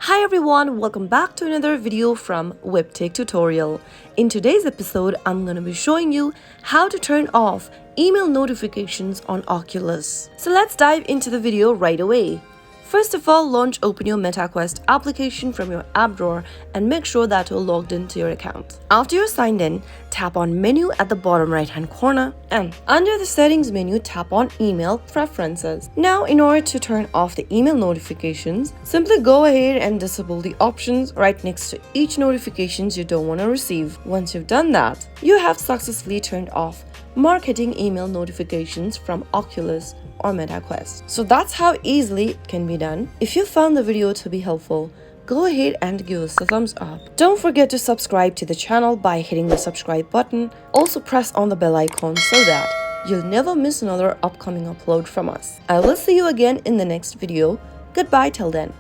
Hi everyone, welcome back to another video from Webtech Tutorial. In today's episode, I'm going to be showing you how to turn off email notifications on Oculus. So let's dive into the video right away. First of all, open your MetaQuest application from your app drawer and make sure that you're logged into your account. After you're signed in, tap on Menu at the bottom right hand corner and under the Settings menu, tap on Email Preferences. Now, in order to turn off the email notifications, simply go ahead and disable the options right next to each notifications you don't want to receive. Once you've done that, you have successfully turned off marketing email notifications from Oculus or MetaQuest. So that's how easily it can be done. If you found the video to be helpful, go ahead and give us a thumbs up. Don't forget to subscribe to the channel by hitting the subscribe button. Also press on the bell icon so that you'll never miss another upcoming upload from us. I will see you again in the next video. Goodbye till then.